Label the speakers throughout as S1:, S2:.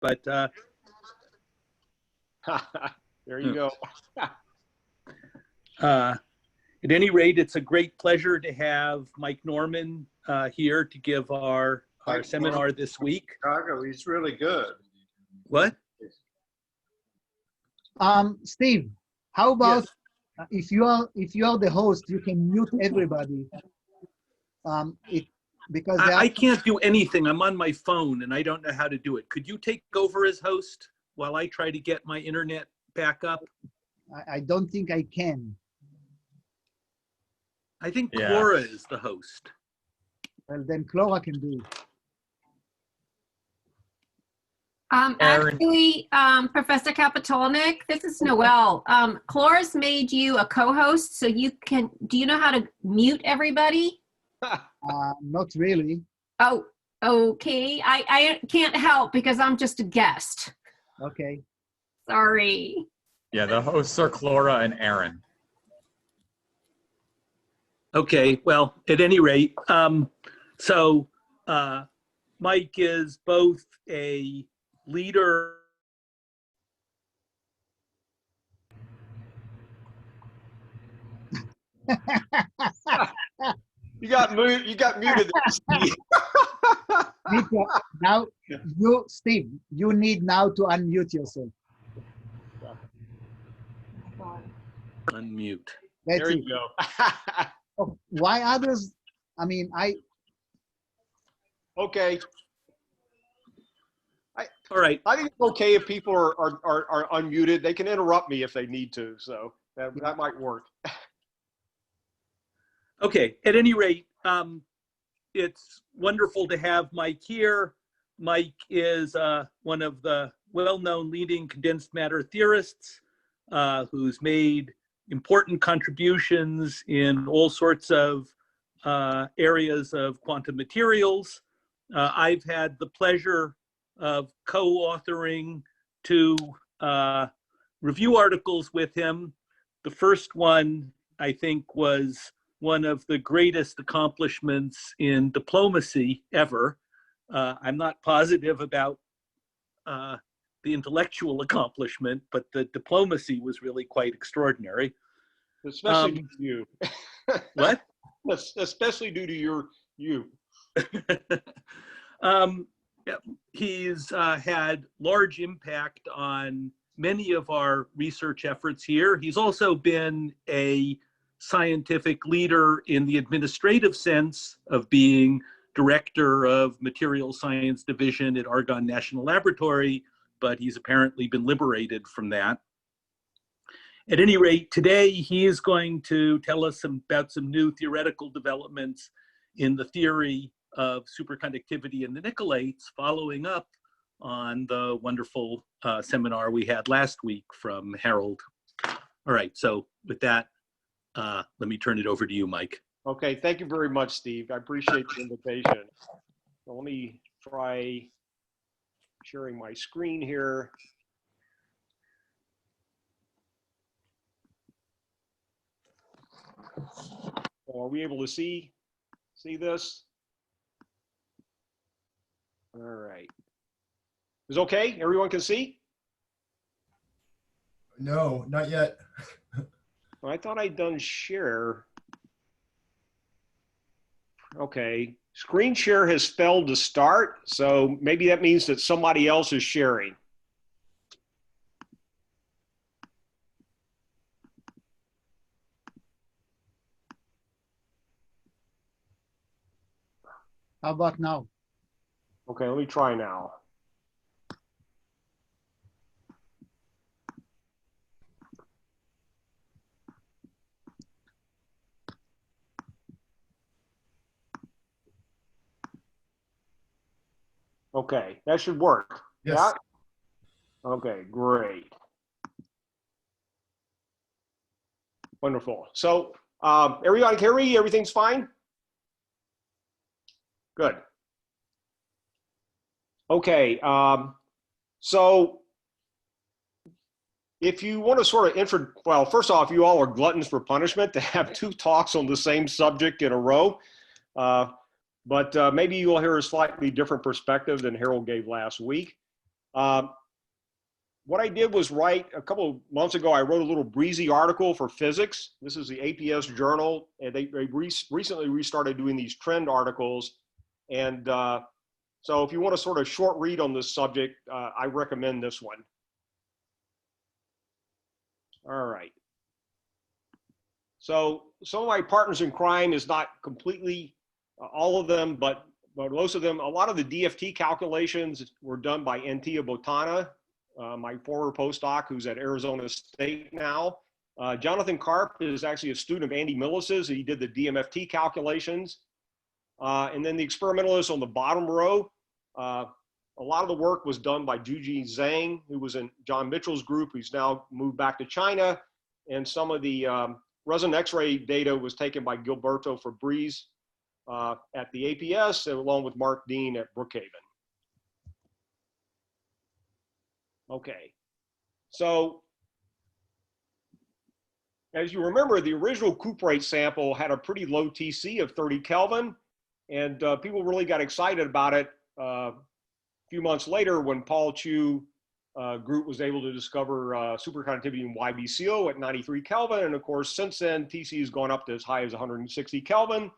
S1: But
S2: there you go.
S1: At any rate, it's a great pleasure to have Mike Norman here to give our seminar this week.
S3: Chicago, he's really good.
S1: What?
S4: Steve, how about if you are the host, you can mute everybody. Because
S1: I can't do anything. I'm on my phone and I don't know how to do it. Could you take over as host while I try to get my internet back up?
S4: I don't think I can.
S1: I think Cora is the host.
S4: Well, then Clara can do it.
S5: Actually, Professor Kapitolnik, this is Noelle. Cloris made you a co-host, so you can, do you know how to mute everybody?
S4: Not really.
S5: Oh, okay. I can't help because I'm just a guest.
S4: Okay.
S5: Sorry.
S6: Yeah, the hosts are Clara and Aaron.
S1: Okay, well, at any rate, Mike is both a leader.
S2: You got muted there, Steve.
S4: Now, Steve, you need now to unmute yourself.
S1: Unmute.
S4: That's
S2: There
S4: it.
S2: you go.
S4: Oh, why others? I mean,
S2: Okay.
S1: All right.
S2: I think it's okay if people are unmuted. They can interrupt me if they need to, so that might work.
S1: Okay, at any rate, it's wonderful to have Mike here. Mike is one of the well-known leading condensed matter theorists who's made important contributions in all sorts of areas of quantum materials. I've had the pleasure of co-authoring 2 review articles with him. The first one, I think, was one of the greatest accomplishments in diplomacy ever. I'm not positive about the intellectual accomplishment, but the diplomacy was really quite extraordinary.
S2: Especially due to you.
S1: What?
S2: Especially due to you.
S1: He's had large impact on many of our research efforts here. He's also been a scientific leader in the administrative sense of being director of material science division at Argonne National Laboratory, but he's apparently been liberated from that. At any rate, today he is going to tell us about some new theoretical developments in the theory of superconductivity in the Nickelates, following up on the wonderful seminar we had last week from Harold. All right, so with that, let me turn it over to you, Mike.
S2: Okay, thank you very much, Steve. I appreciate the invitation. So let me try sharing my screen here. Are we able to see this? All right. Is it okay? Everyone can see?
S7: No, not yet.
S2: Well, I thought I'd done share. Okay. Screen share has failed to start, so maybe that means that somebody else is sharing.
S4: How about now?
S2: Okay, let me try now. Okay, that should work.
S7: Yes.
S2: Yeah? Okay, great. Wonderful. So, everyone can hear me? Everything's fine? Good. Okay, so if you want to sort of well, first off, you all are gluttons for punishment to have 2 talks on the same subject in a row. But maybe you'll hear a slightly different perspective than Harold gave last week. What I did was write, a couple of months ago, I wrote a little breezy article for physics. This is the APS journal, and they recently restarted doing these trend articles. And so if you want a sort of short read on this subject, I recommend this one. All right. So some of my partners in crime is not completely all of them, but most of them. A lot of the DFT calculations were done by Antia Botana, my former postdoc who's at Arizona State now. Jonathan Karp is actually a student of Andy Millis's. He did the DMFT calculations. And then the experimentalists on the bottom row, a lot of the work was done by Juji Zhang, who was in John Mitchell's group, who's now moved back to China. And some of the resin X-ray data was taken by Gilberto Fabriz at the APS, along with Mark Dean at Brookhaven. Okay, so as you remember, the original cuprate sample had a pretty low TC of 30 Kelvin, and people really got excited about it a few months later when Paul Chu group was able to discover superconductivity in YBCO at 93 Kelvin. And of course, since then, TC has gone up to as high as 160 Kelvin.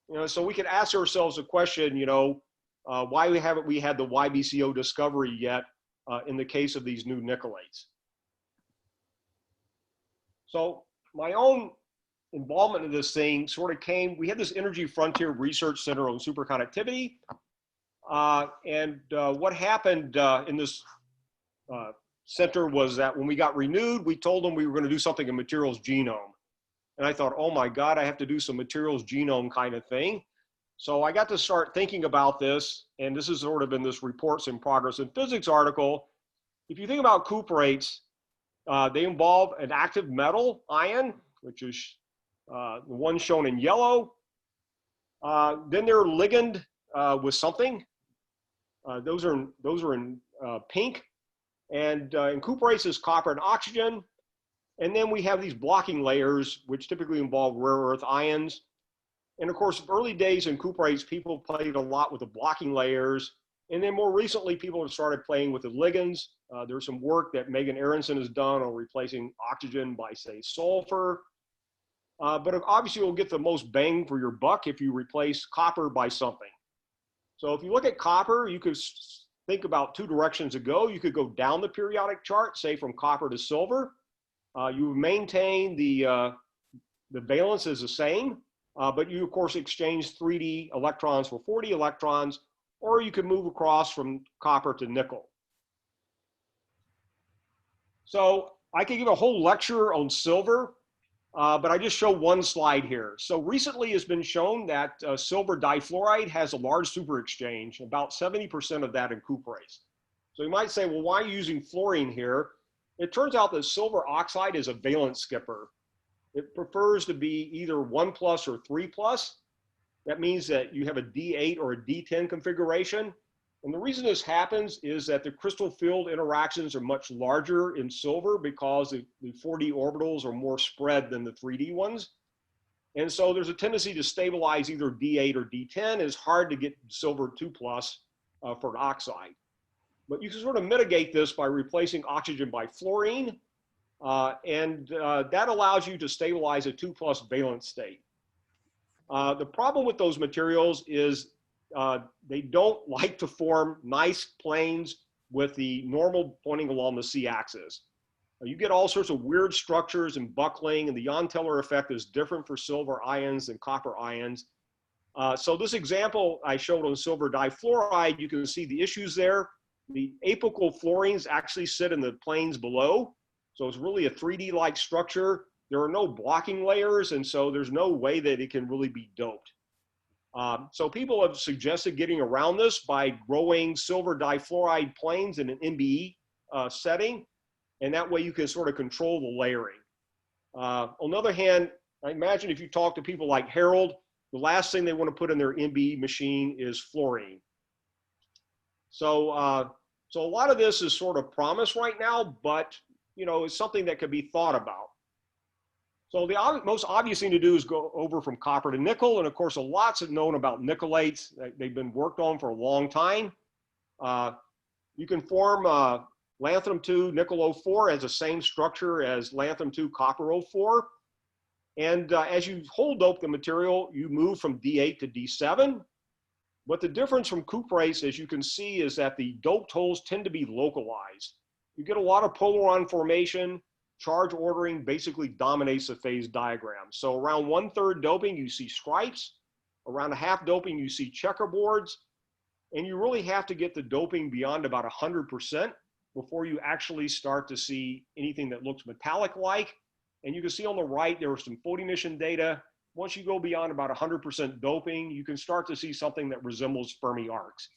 S2: You know, so we could ask ourselves a question, you know, why haven't we had the YBCO discovery yet in the case of these new Nickelates? So my own involvement in this thing sort of came, we had this Energy Frontier Research Center on superconductivity. And what happened in this center was that when we got renewed, we told them we were going to do something in materials genome. And I thought, oh my God, I have to do some materials genome kind of thing. So I got to start thinking about this, and this is sort of in this Reports in Progress in Physics article. If you think about cuprates, they involve an active metal ion, which is the one shown in yellow. Then they're ligand with something. Those are in pink. And in cuprates is copper and oxygen. And then we have these blocking layers, which typically involve rare earth ions. And of course, early days in cuprates, people played a lot with the blocking layers. And then more recently, people have started playing with the ligands. There's some work that Megan Aronson has done on replacing oxygen by, say, sulfur. But obviously, you'll get the most bang for your buck if you replace copper by something. So if you look at copper, you could think about two directions to go. You could go down the periodic chart, say from copper to silver. You maintain the valence is the same, but you of course exchange 3D electrons for 4D electrons, or you could move across from copper to nickel. So I could give a whole lecture on silver, but I just show one slide here. So recently it's been shown that silver difluoride has a large superexchange, about 70% of that in cuprates. So you might say, well, why are you using fluorine here? It turns out that silver oxide is a valence skipper. It prefers to be either 1+ or 3+. That means that you have a D8 or a D10 configuration. And the reason this happens is that the crystal field interactions are much larger in silver because the 4D orbitals are more spread than the 3D ones. And so there's a tendency to stabilize either D8 or D10. It's hard to get silver 2+ for an oxide. But you can sort of mitigate this by replacing oxygen by fluorine. And that allows you to stabilize a 2+ valence state. The problem with those materials is they don't like to form nice planes with the normal pointing along the C-axis. You get all sorts of weird structures and buckling, and the Jahn-Teller effect is different for silver ions than copper ions. So this example I showed on silver difluoride, you can see the issues there. The apical fluorines actually sit in the planes below. So it's really a 3D-like structure. There are no blocking layers, and so there's no way that it can really be doped. So people have suggested getting around this by growing silver difluoride planes in an MBE setting, and that way you can sort of control the layering. On the other hand, I imagine if you talk to people like Harold, the last thing they want to put in their MBE machine is fluorine. So, so a lot of this is sort of promise right now, but you know, it's something that could be thought about. So the most obvious thing to do is go over from copper to nickel, and of course, lots of known about Nickelates. They've been worked on for a long time. You can form lanthanum-2 nickel 04 as the same structure as lanthanum-2 copper 04. And as you hole dope the material, you move from D8 to D7. But the difference from cuprates, as you can see, is that the doped holes tend to be localized. You get a lot of polaron formation. Charge ordering basically dominates the phase diagram. So around 1/3 doping, you see stripes. Around a half doping, you see checkerboards. And you really have to get the doping beyond about 100% before you actually start to see anything that looks metallic-like. And you can see on the right, there are some photoemission data. Once you go beyond about 100% doping, you can start to see something that resembles Fermi arcs.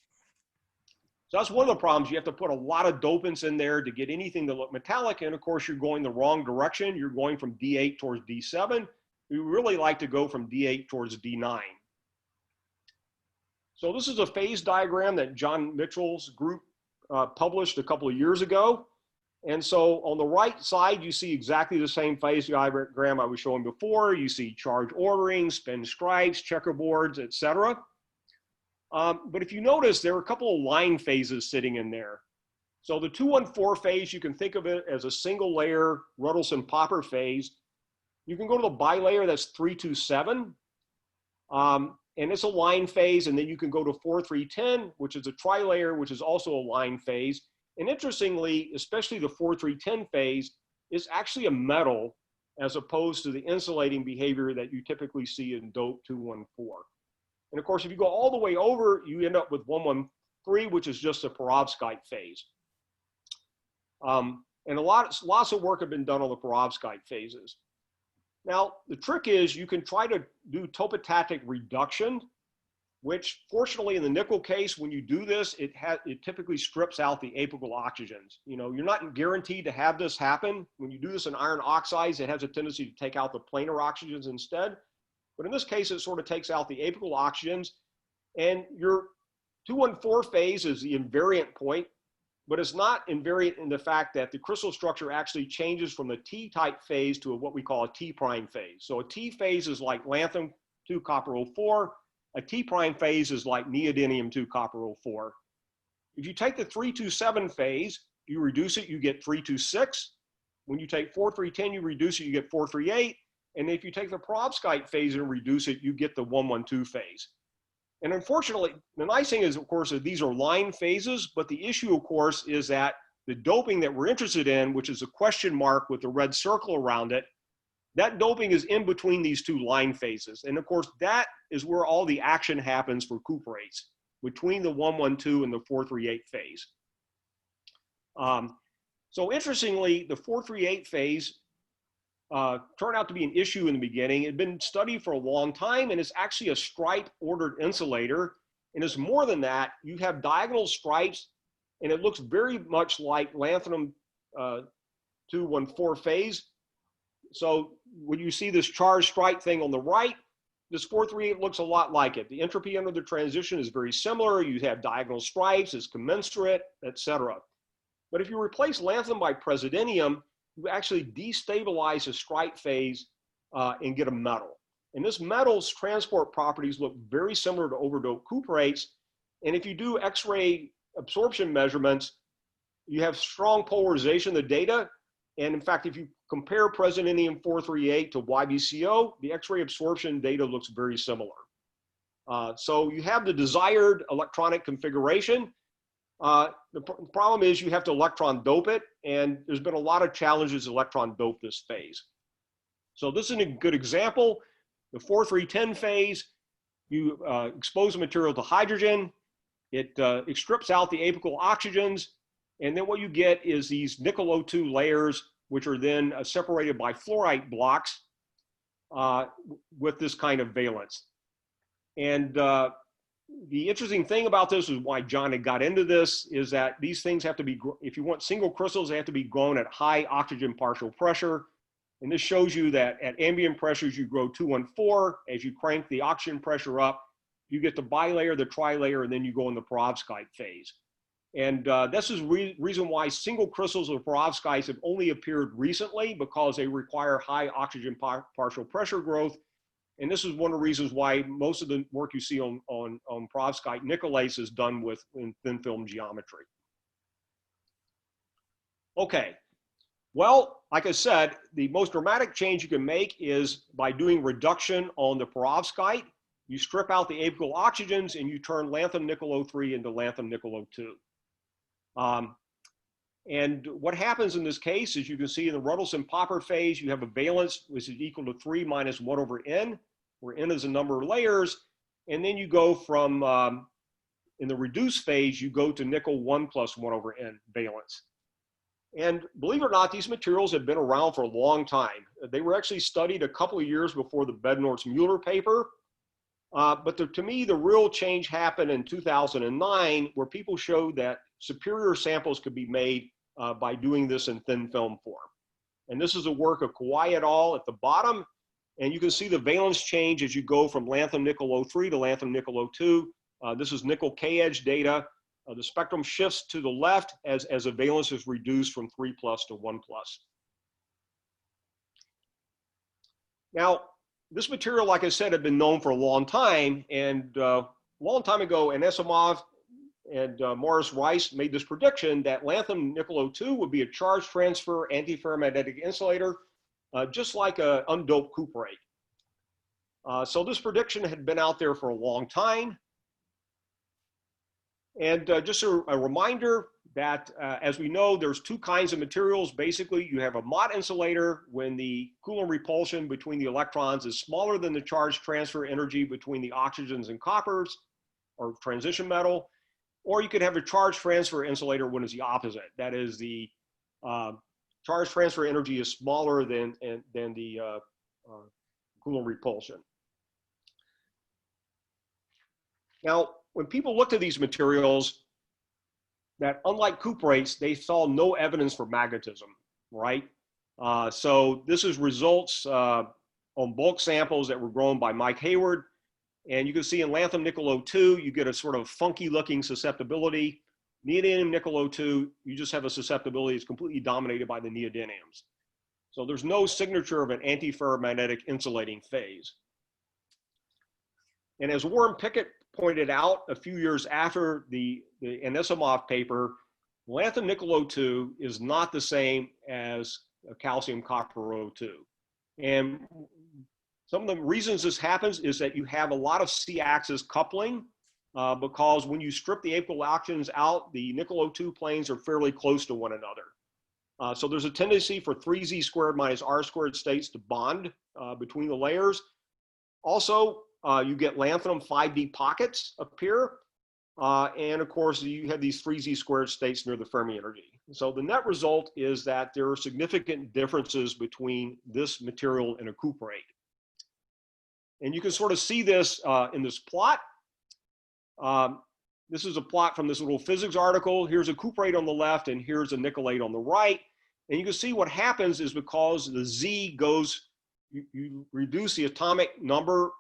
S2: So that's one of the problems. You have to put a lot of dopants in there to get anything to look metallic. And of course, you're going the wrong direction. You're going from D8 towards D7. We really like to go from D8 towards D9. So this is a phase diagram that John Mitchell's group published a couple of years ago. And so on the right side, you see exactly the same phase diagram I was showing before. You see charge ordering, spin stripes, checkerboards, etc. But if you notice, there are a couple of line phases sitting in there. So the 214 phase, you can think of it as a single layer Ruddleson-Popper phase. You can go to the bilayer, that's 327. And it's a line phase, and then you can go to 4310, which is a trilayer, which is also a line phase. And interestingly, especially the 4310 phase is actually a metal as opposed to the insulating behavior that you typically see in dope 214. And of course, if you go all the way over, you end up with 113, which is just a perovskite phase. And lots of work have been done on the perovskite phases. Now, the trick is you can try to do topotactic reduction, which fortunately in the nickel case, when you do this, it typically strips out the apical oxygens. You know, you're not guaranteed to have this happen. When you do this in iron oxides, it has a tendency to take out the planar oxygens instead. But in this case, it sort of takes out the apical oxygens. And your 214 phase is the invariant point, but it's not invariant in the fact that the crystal structure actually changes from the T-type phase to what we call a T-prime phase. So a T phase is like lanthanum-2 copper 04. A T-prime phase is like neodymium-2 copper 04. If you take the 327 phase, you reduce it, you get 326. When you take 4310, you reduce it, you get 438. And if you take the perovskite phase and reduce it, you get the 112 phase. And unfortunately, the nice thing is, of course, that these are line phases, but the issue, of course, is that the doping that we're interested in, which is a question mark with the red circle around it, that doping is in between these two line phases. And of course, that is where all the action happens for cuprates, between the 112 and the 438 phase. So interestingly, the 438 phase turned out to be an issue in the beginning. It had been studied for a long time, and it's actually a stripe ordered insulator. And it's more than that. You have diagonal stripes, and it looks very much like lanthanum 214 phase. So when you see this charged stripe thing on the right, this 438 looks a lot like it. The entropy under the transition is very similar. You have diagonal stripes, it's commensurate, etc. But if you replace lanthanum by praseodymium, you actually destabilize the stripe phase and get a metal. And this metal's transport properties look very similar to overdoped cuprates. And if you do X-ray absorption measurements, you have strong polarization of the data. And in fact, if you compare praseodymium 438 to YBCO, the X-ray absorption data looks very similar. So you have the desired electronic configuration. The problem is you have to electron dope it, and there's been a lot of challenges to electron dope this phase. So this is a good example. The 4310 phase, you expose the material to hydrogen, it strips out the apical oxygens, and then what you get is these nickel 02 layers, which are then separated by fluorite blocks with this kind of valence. And the interesting thing about this is why John had got into this is that these things have to be, if you want single crystals, they have to be grown at high oxygen partial pressure. And this shows you that at ambient pressures, you grow 214. As you crank the oxygen pressure up, you get the bilayer, the trilayer, and then you go in the perovskite phase. And this is reason why single crystals of perovskites have only appeared recently, because they require high oxygen partial pressure growth. And this is one of the reasons why most of the work you see on perovskite Nickelates is done with in thin film geometry. Okay, well, like I said, the most dramatic change you can make is by doing reduction on the perovskite. You strip out the apical oxygens and you turn lanthanum nickel O3 into lanthanum nickel O2. And what happens in this case is you can see in the Ruddleson-Popper phase, you have a valence which is equal to 3 minus 1 over n, where n is the number of layers. And then you go from, in the reduced phase, you go to nickel 1 plus 1 over n valence. And believe it or not, these materials have been around for a long time. They were actually studied a couple of years before the Bednorz-Mueller paper. But to me, the real change happened in 2009, where people showed that superior samples could be made by doing this in thin film form. And this is a work of Kawai et al. At the bottom. And you can see the valence change as you go from lanthanum nickel O3 to lanthanum nickel O2. This is nickel K-edge data. The spectrum shifts to the left as the valence is reduced from 3 plus to 1 plus. Now, this material, like I said, had been known for a long time. And a long time ago, Anisimov and Morris Rice made this prediction that lanthanum nickel O2 would be a charge transfer antiferromagnetic insulator, just like an undoped cuprate. So this prediction had been out there for a long time. And just a reminder that, as we know, there's two kinds of materials. Basically, you have a Mott insulator when the Coulomb repulsion between the electrons is smaller than the charge transfer energy between the oxygens and coppers, or transition metal. Or you could have a charge transfer insulator when it's the opposite. That is, the charge transfer energy is smaller than the Coulomb repulsion. Now, when people looked at these materials, that unlike cuprates, they saw no evidence for magnetism, right? So this is results on bulk samples that were grown by Mike Hayward. And you can see in lanthanum nickel O2, you get a sort of funky looking susceptibility. Neodymium nickel O2, you just have a susceptibility that's completely dominated by the neodymiums. So there's no signature of an antiferromagnetic insulating phase. And as Warren Pickett pointed out a few years after the Anisimov paper, lanthanum nickel O2 is not the same as calcium copper O2. And some of the reasons this happens is that you have a lot of C-axis coupling because when you strip the apical oxygens out, the nickel O2 planes are fairly close to one another. So there's a tendency for 3z squared minus r squared states to bond between the layers. Also, you get lanthanum 5d pockets appear. And of course, you have these 3z squared states near the Fermi energy. So the net result is that there are significant differences between this material and a cuprate. And you can sort of see this in this plot. This is a plot from this little physics article. Here's a cuprate on the left, and here's a nickelate on the right. And you can see what happens is because the Z goes, you reduce the atomic number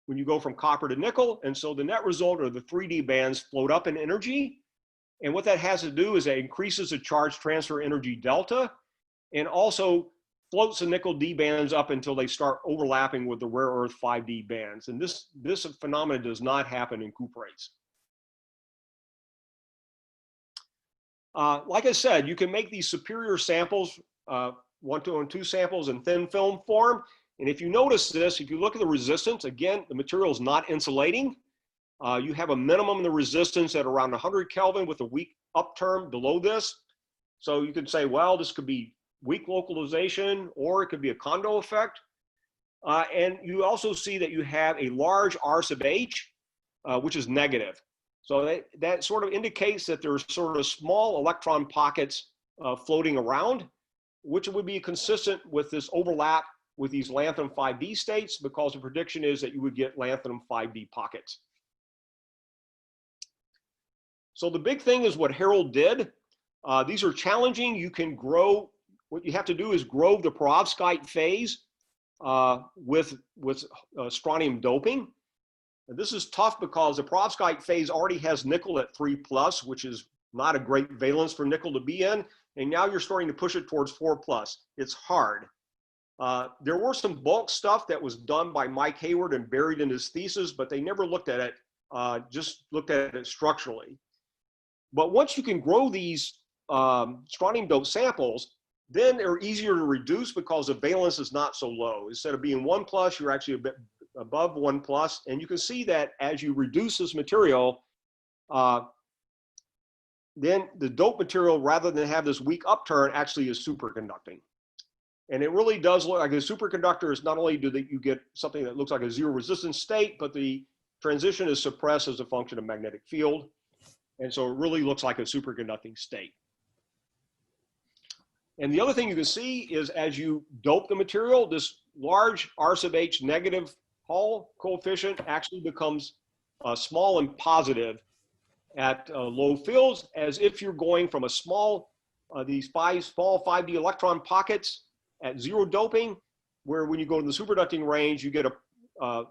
S2: when you go from copper to nickel. And so the net result are the 3D bands float up in energy. And what that has to do is it increases the charge transfer energy delta and also floats the nickel D bands up until they start overlapping with the rare earth 5D bands. And this phenomenon does not happen in cuprates. Like I said, you can make these superior samples, 1-to-2 samples in thin film form. And if you notice this, if you look at the resistance, again, the material is not insulating. You have a minimum in the resistance at around 100 Kelvin with a weak upturn below this. So you can say, well, this could be weak localization, or it could be a Kondo effect. And you also see that you have a large R sub H, which is negative. So that sort of indicates that there's sort of small electron pockets floating around, which would be consistent with this overlap with these lanthanum 5D states, because the prediction is that you would get lanthanum 5D pockets. So the big thing is what Harold did. These are challenging. You can grow. What you have to do is grow the perovskite phase with strontium doping. And this is tough because the perovskite phase already has nickel at 3+, which is not a great valence for nickel to be in. And now you're starting to push it towards 4+. It's hard. There were some bulk stuff that was done by Mike Hayward and buried in his thesis, but they never looked at it, just looked at it structurally. But once you can grow these strontium doped samples, then they're easier to reduce because the valence is not so low. Instead of being 1+, you're actually a bit above 1+. And you can see that as you reduce this material, then the dope material, rather than have this weak upturn, actually is superconducting. And it really does look like a superconductor. Is not only do you get something that looks like a zero resistance state, but the transition is suppressed as a function of magnetic field. And so it really looks like a superconducting state. And the other thing you can see is as you dope the material, this large R sub H negative Hall coefficient actually becomes small and positive at low fields, as if you're going from a small, these small 5D electron pockets at zero doping, where when you go to the superconducting range, you get a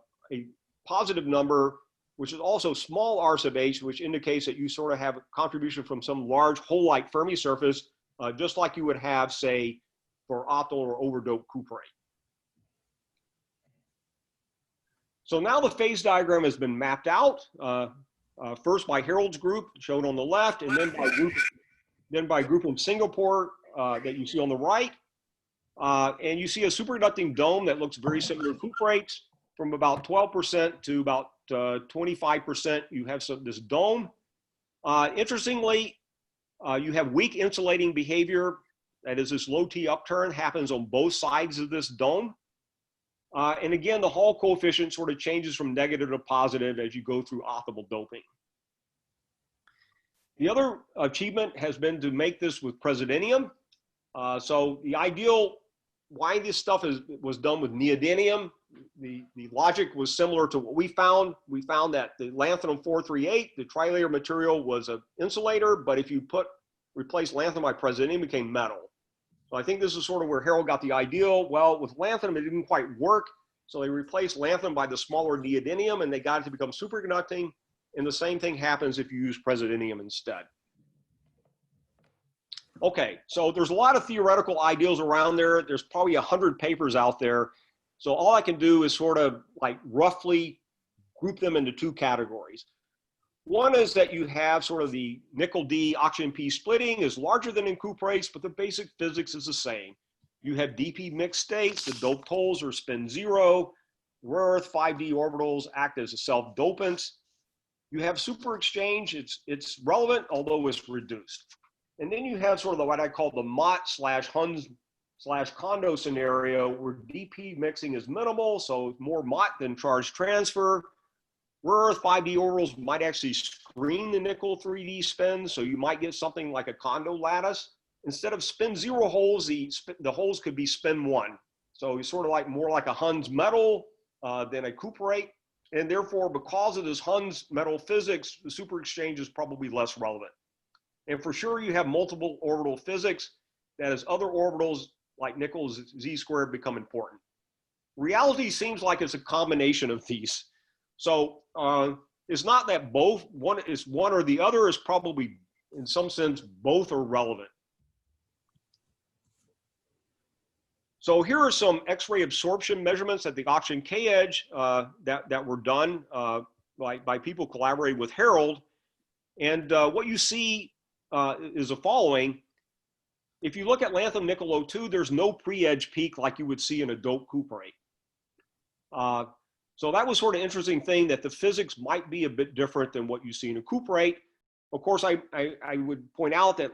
S2: positive number, which is also small R sub H, which indicates that you sort of have a contribution from some large hole-like Fermi surface, just like you would have, say, for optimal or overdoped cuprate. So now the phase diagram has been mapped out, first by Harold's group, shown on the left, and then by a group in Singapore that you see on the right. And you see a superconducting dome that looks very similar to cuprates. From about 12% to about 25%, you have this dome. Interestingly, you have weak insulating behavior. That is, this low T upturn happens on both sides of this dome. And again, the Hall coefficient sort of changes from negative to positive as you go through optimal doping. The other achievement has been to make this with praseodymium. So the ideal, why this stuff was done with neodymium, the logic was similar to what we found. We found that the lanthanum 438, the trilayer material, was an insulator, but if you replace lanthanum by praseodymium, it became metal. So I think this is sort of where Harold got the ideal. Well, with lanthanum, it didn't quite work. So they replaced lanthanum by the smaller neodymium, and they got it to become superconducting. And the same thing happens if you use praseodymium instead. Okay, so there's a lot of theoretical ideals around there. There's probably 100 papers out there. So all I can do is sort of like roughly group them into two categories. One is that you have sort of the nickel D oxygen P splitting is larger than in cuprates, but the basic physics is the same. You have DP mixed states, the doped holes are spin 0, rare earth 5D orbitals act as a self-dopants. You have super exchange, it's relevant, although it's reduced. And then you have sort of what I call the Mott/Huns/Kondo scenario, where DP mixing is minimal, so more Mott than charge transfer. Rare earth 5D orbitals might actually screen the nickel 3D spins, so you might get something like a Kondo lattice. Instead of spin 0 holes, the holes could be spin 1. So it's sort of like more like a Huns metal than a cuprate. And therefore, because of this Huns metal physics, the super exchange is probably less relevant. And for sure, you have multiple orbital physics. That is, other orbitals like nickel Z squared become important. Reality seems like it's a combination of these. So it's not that both, one or the other, is probably, in some sense, both are relevant. So here are some X-ray absorption measurements at the oxygen K edge that were done by people collaborating with Harold. And what you see is the following. If you look at lanthanum nickel O2, there's no pre-edge peak like you would see in a dope cuprate. So that was sort of interesting thing, that the physics might be a bit different than what you see in a cuprate. Of course, I would point out that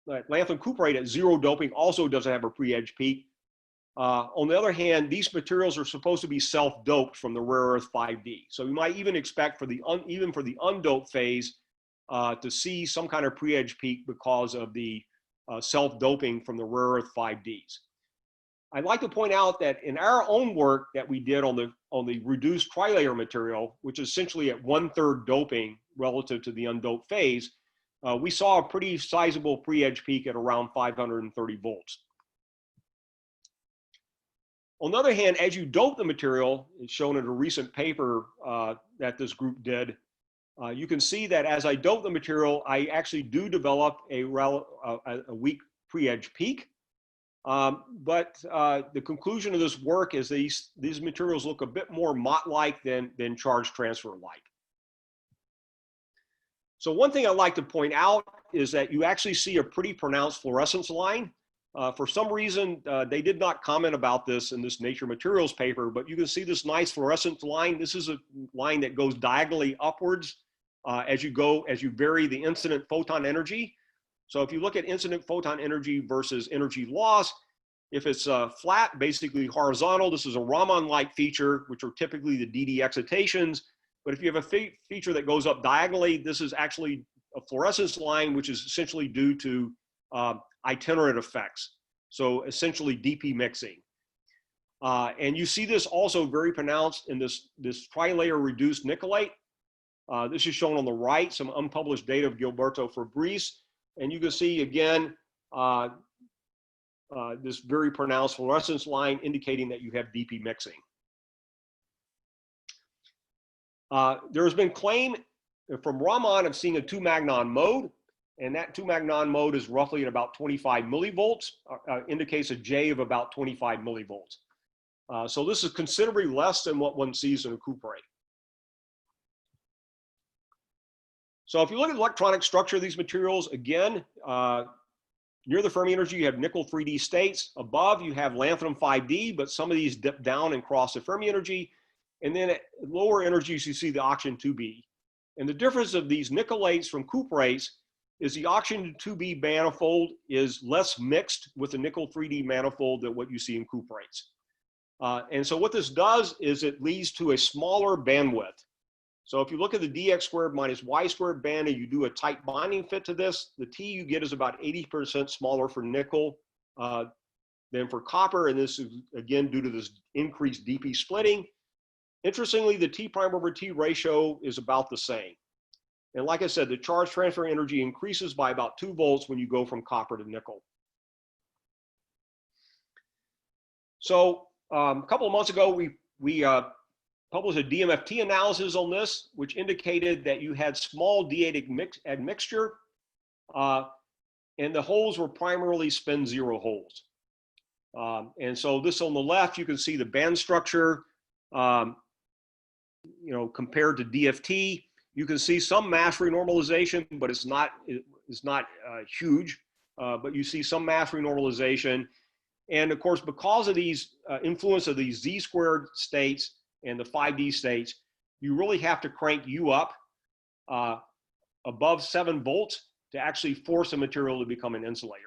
S2: lanthanum cuprate at 0 doping also doesn't have a pre-edge peak. On the other hand, these materials are supposed to be self-doped from the rare earth 5D. So we might even expect even for the undoped phase to see some kind of pre-edge peak because of the self-doping from the rare earth 5Ds. I'd like to point out that in our own work that we did on the reduced trilayer material, which is essentially at 1/3 doping relative to the undoped phase, we saw a pretty sizable pre-edge peak at around 530 volts. On the other hand, as you dope the material, it's shown in a recent paper that this group did, you can see that as I dope the material, I actually do develop a weak pre-edge peak. But the conclusion of this work is these materials look a bit more Mott-like than charge transfer-like. So one thing I'd like to point out is that you actually see a pretty pronounced fluorescence line. For some reason, they did not comment about this in this Nature Materials paper, but you can see this nice fluorescence line. This is a line that goes diagonally upwards as you vary the incident photon energy. So if you look at incident photon energy versus energy loss, if it's flat, basically horizontal, this is a Raman-like feature, which are typically the DD excitations. But if you have a feature that goes up diagonally, this is actually a fluorescence line, which is essentially due to itinerant effects. So essentially DP mixing. And you see this also very pronounced in this tri-layer reduced Nickelate. This is shown on the right, some unpublished data of Gilberto Fabrice. And you can see again, this very pronounced fluorescence line indicating that you have DP mixing. There has been claim from Raman of seeing a 2-magnon mode, and that 2-magnon mode is roughly at about 25 millivolts, indicates a J of about 25 millivolts. So this is considerably less than what one sees in a cuprate. So if you look at the electronic structure of these materials, again, near the Fermi energy, you have nickel 3D states. Above, you have lanthanum 5D, but some of these dip down and cross the Fermi energy. And then at lower energies, you see the oxygen 2b. And the difference of these Nickelates from cuprates is the oxygen 2b manifold is less mixed with the nickel 3D manifold than what you see in cuprates. And so what this does is it leads to a smaller bandwidth. So if you look at the dx squared minus y squared band and you do a tight binding fit to this, the T you get is about 80% smaller for nickel than for copper. And this is again due to this increased DP splitting. Interestingly, the T prime over T ratio is about the same. And like I said, the charge transfer energy increases by about 2 volts when you go from copper to nickel. So a couple of months ago, we published a DMFT analysis on this, which indicated that you had small D8 admixture, and the holes were primarily spin 0 holes. And so this on the left, you can see the band structure, compared to DFT. You can see some mass renormalization, but it's not huge, but you see some mass renormalization. And of course, because of these influence of these Z squared states and the 5D states, you really have to crank U up above 7 volts to actually force a material to become an insulator.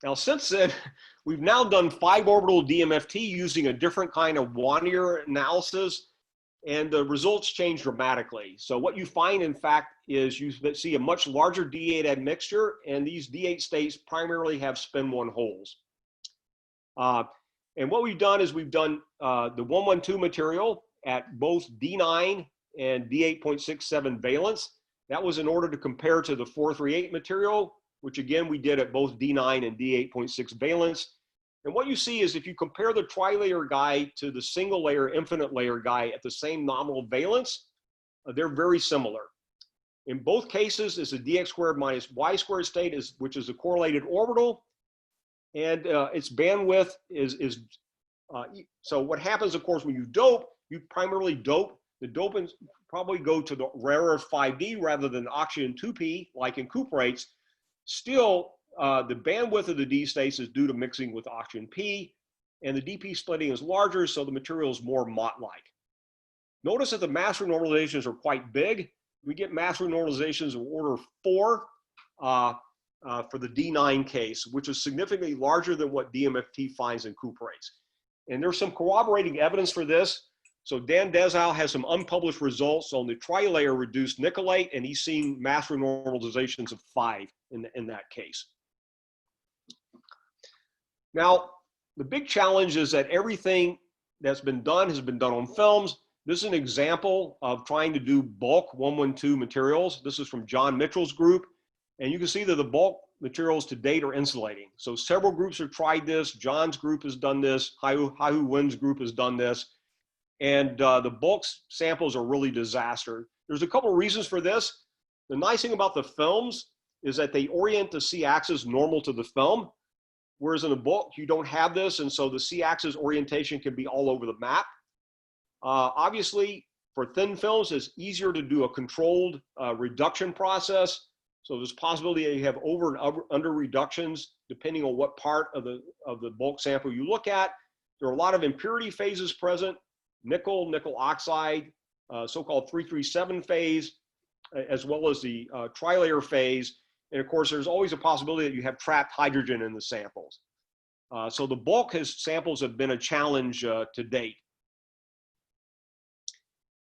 S2: Now, since then, we've now done 5-orbital DMFT using a different kind of Wannier analysis, and the results change dramatically. So what you find, in fact, is you see a much larger D8 admixture, and these D8 states primarily have spin 1 holes. And what we've done is we've done the 112 material at both D9 and D8.67 valence. That was in order to compare to the 438 material, which again we did at both D9 and D8.6 valence. And what you see is if you compare the tri-layer guy to the single layer, infinite layer guy at the same nominal valence, they're very similar. In both cases, it's a dx squared minus y squared state, which is a correlated orbital. And its bandwidth is so what happens, of course, when you dope, you primarily dope. The dopants probably go to the rarer 5D rather than oxygen 2p, like in cuprates. Still, the bandwidth of the D states is due to mixing with oxygen P, and the DP splitting is larger, so the material is more Mott-like. Notice that the mass renormalizations are quite big. We get mass renormalizations of order 4 for the D9 case, which is significantly larger than what DMFT finds in cuprates. And there's some corroborating evidence for this. So Dan Dezau has some unpublished results on the tri-layer reduced Nickelate, and he's seen mass renormalizations of 5 in that case. Now, the big challenge is that everything that's been done has been done on films. This is an example of trying to do bulk 112 materials. This is from John Mitchell's group. And you can see that the bulk materials to date are insulating. So several groups have tried this. John's group has done this. Haihu Wen's group has done this. And the bulk samples are really disaster. There's a couple of reasons for this. The nice thing about the films is that they orient the C-axis normal to the film, whereas in the bulk, you don't have this, and so the C-axis orientation can be all over the map. Obviously, For thin films, it's easier to do a controlled reduction process. So there's a possibility that you have over and under reductions depending on what part of the bulk sample you look at. There are a lot of impurity phases present: nickel, nickel oxide, so-called 337 phase, as well as the trilayer phase. And of course, there's always a possibility that you have trapped hydrogen in the samples. So the bulk samples have been a challenge to date.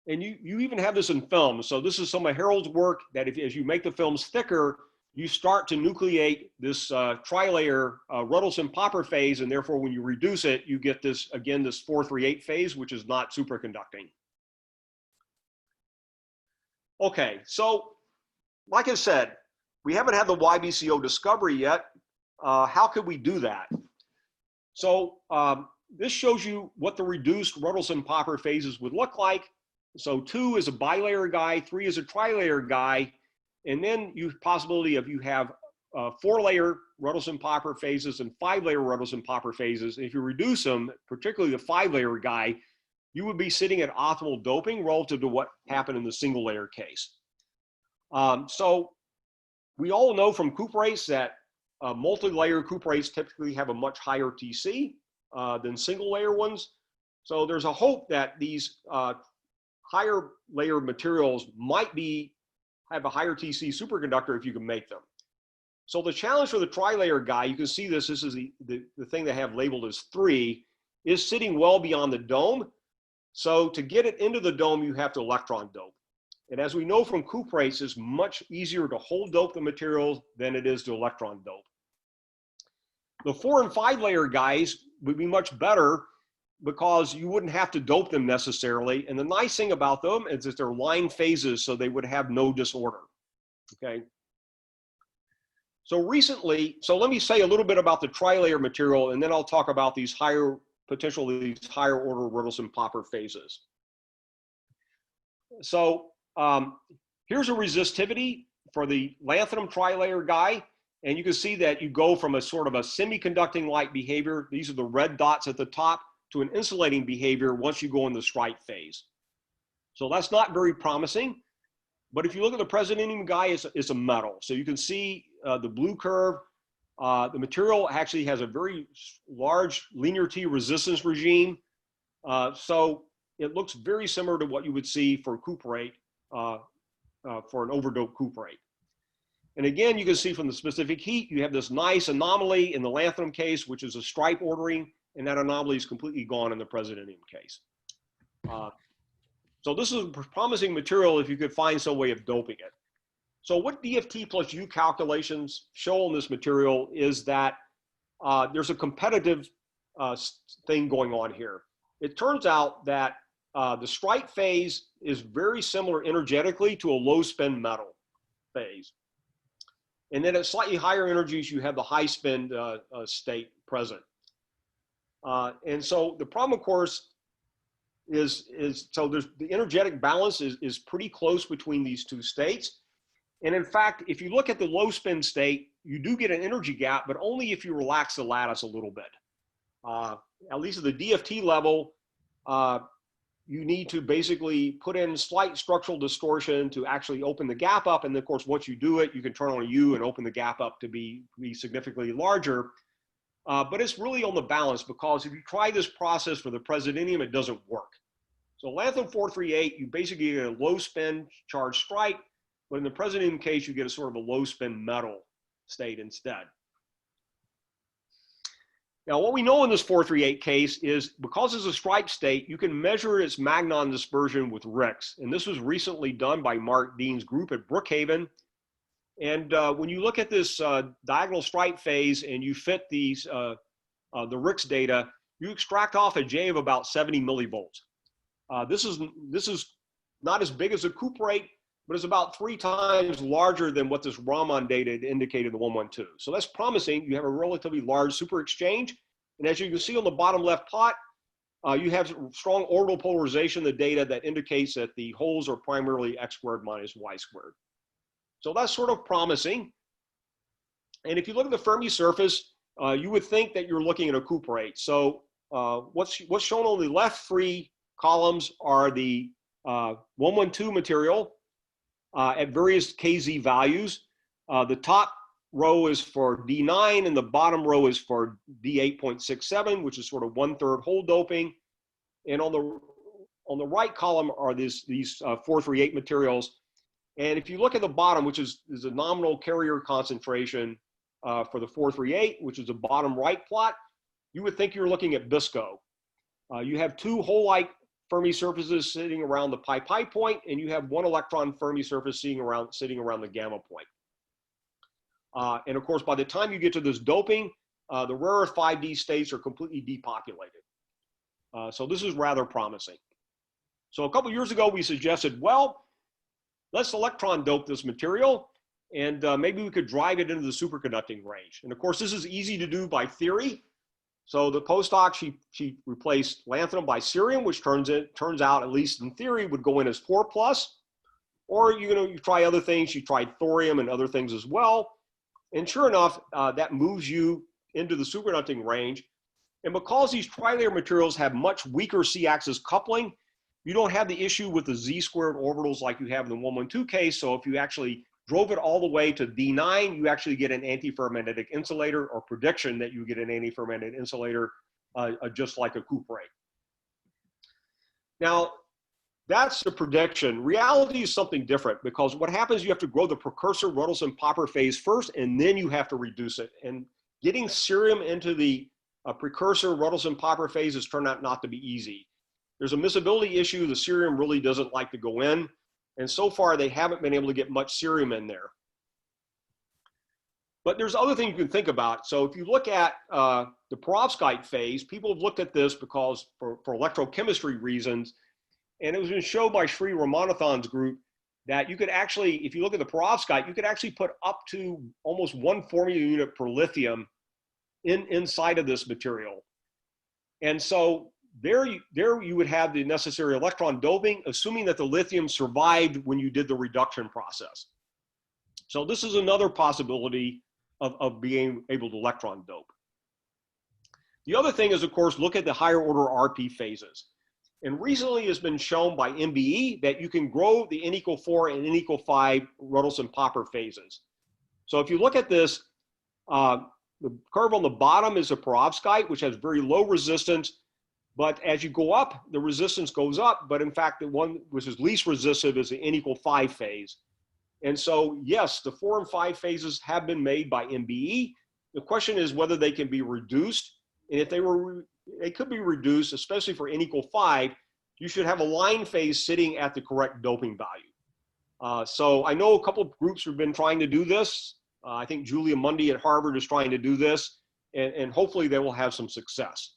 S2: And you even have this in film. So this is some of Harold's work that as you make the films thicker, you start to nucleate this trilayer Ruddleson-Popper phase, and therefore when you reduce it, you get this, again, this 438 phase, which is not superconducting. Okay, so like I said, we haven't had the YBCO discovery yet. How could we do that? So this shows you what the reduced Ruddleson-Popper phases would look like. So 2 is a bilayer guy, 3 is a trilayer guy, and then you have possibility of you have 4-layer Ruddleson-Popper phases and 5-layer Ruddleson-Popper phases. And if you reduce them, particularly the 5-layer guy, you would be sitting at optimal doping relative to what happened in the single-layer case. So we all know from cuprates that multi-layer cuprates typically have a much higher TC than single-layer ones. So there's a hope that these higher layer materials might have a higher TC superconductor if you can make them. So the challenge for the tri-layer guy, you can see this is the thing they have labeled as 3, is sitting well beyond the dome. So to get it into the dome, you have to electron dope. And as we know from cuprates, it's much easier to hold dope the materials than it is to electron dope. The 4 and 5 layer guys would be much better because you wouldn't have to dope them necessarily. And the nice thing about them is that they're line phases, so they would have no disorder, okay? So recently, so let me say a little bit about the tri-layer material, and then I'll talk about these higher order Ruddleson-Popper phases. So here's a resistivity for the lanthanum tri-layer guy. And you can see that you go from a sort of a semiconducting-like behavior, these are the red dots at the top, to an insulating behavior once you go in the stripe phase. So that's not very promising. But if you look at the praseodymium guy, it's a metal. So you can see the blue curve. The material actually has a very large linear T resistance regime. So it looks very similar to what you would see for cuprate, for an overdoped cuprate. And again, you can see from the specific heat, you have this nice anomaly in the lanthanum case, which is a stripe ordering, and that anomaly is completely gone in the praseodymium case. So this is a promising material if you could find some way of doping it. So what DFT plus U calculations show on this material is that there's a competitive thing going on here. It turns out that the stripe phase is very similar energetically to a low spin metal phase. And then at slightly higher energies, you have the high spin state present. And so the problem, of course, is the energetic balance is pretty close between these two states. And in fact, if you look at the low spin state, you do get an energy gap, but only if you relax the lattice a little bit. At least at the DFT level, you need to basically put in slight structural distortion to actually open the gap up. And of course, once you do it, you can turn on a U and open the gap up to be significantly larger. But it's really on the balance, because if you try this process for the praseodymium, it doesn't work. So lanthanum 438, you basically get a low spin charged stripe, but in the praseodymium case, you get a sort of a low spin metal state instead. Now, what we know in this 438 case is because it's a stripe state, you can measure its magnon dispersion with RICS. And this was recently done by Mark Dean's group at Brookhaven. And when you look at this diagonal stripe phase and you fit these the RICS data, you extract off a J of about 70 millivolts. This is not as big as a cuprate, but it's about 3 times larger than what this Raman data indicated in the 112. So that's promising. You have a relatively large super exchange. And as you can see on the bottom left plot, you have strong orbital polarization, the data that indicates that the holes are primarily x squared minus y squared. So that's sort of promising. And if you look at the Fermi surface, you would think that you're looking at a cuprate. So what's shown on the left 3 columns are the 112 material at various KZ values. The top row is for D9 and the bottom row is for D8.67, which is sort of 1/3 hole doping. And on the right column are these 438 materials. And if you look at the bottom, which is a nominal carrier concentration for the 438, which is the bottom right plot, you would think you're looking at BISCO. You have two hole-like Fermi surfaces sitting around the pi point, and you have one electron Fermi surface sitting around the gamma point. And of course, by the time you get to this doping, the rare earth 5D states are completely depopulated. So this is rather promising. So a couple years ago, we suggested, well, let's electron dope this material, and maybe we could drive it into the superconducting range. And of course, this is easy to do by theory. So the postdoc, she replaced lanthanum by cerium, which turns out, at least in theory, would go in as 4+. Or you try other things. You tried thorium and other things as well. And sure enough, that moves you into the superconducting range. And because these trilayer materials have much weaker C-axis coupling, you don't have the issue with the Z-squared orbitals like you have in the 112 case. So if you actually drove it all the way to D9, you actually get an antiferromagnetic insulator, or prediction that you get an antiferromagnetic insulator just like a cuprate. Now, that's the prediction. Reality is something different, because what happens, you have to grow the precursor Ruddleston-Popper phase first, and then you have to reduce it. And getting cerium into the precursor Ruddleston-Popper phase has turned out not to be easy. There's a miscibility issue. The cerium really doesn't like to go in. And so far, they haven't been able to get much cerium in there. But there's other things you can think about. So if you look at the perovskite phase, people have looked at this because for electrochemistry reasons. And it was been shown by Sri Ramanathan's group that you could actually, if you look at the perovskite, you could actually put up to almost 1 formula unit per lithium inside of this material. And so there you would have the necessary electron doping, assuming that the lithium survived when you did the reduction process. So this is another possibility of being able to electron dope. The other thing is, of course, look at the higher order RP phases. And recently it's been shown by MBE that you can grow the N=4 and N=5 Ruddleston-Popper phases. So if you look at this, the curve on the bottom is a perovskite, which has very low resistance. But as you go up, the resistance goes up. But in fact, the one which is least resistive is the N=5 phase. And so, yes, the 4 and 5 phases have been made by MBE. The question is whether they can be reduced. And if they could be reduced, especially for N=5, you should have a line phase sitting at the correct doping value. So I know a couple of groups have been trying to do this. I think Julia Mundy at Harvard is trying to do this, and hopefully they will have some success.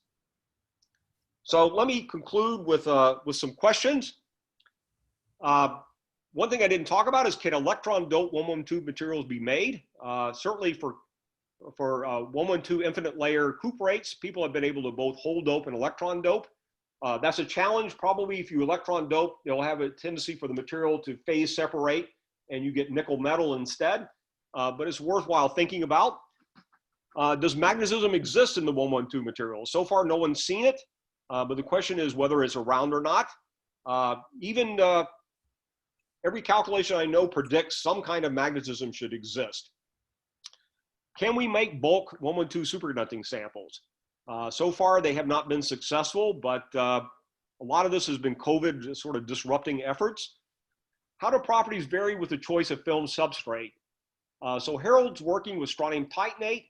S2: So let me conclude with some questions. One thing I didn't talk about is, can electron dope 112 materials be made? Certainly for 112 infinite layer cuprates, people have been able to both hole dope and electron dope. That's a challenge. Probably if you electron dope, they'll have a tendency for the material to phase separate and you get nickel metal instead. But it's worthwhile thinking about. Does magnetism exist in the 112 material? So far, no one's seen it, but the question is whether it's around or not. Every calculation I know predicts some kind of magnetism should exist. Can we make bulk 112 superconducting samples? So far, they have not been successful, but a lot of this has been COVID sort of disrupting efforts. How do properties vary with the choice of film substrate? So Harold's working with strontium titanate.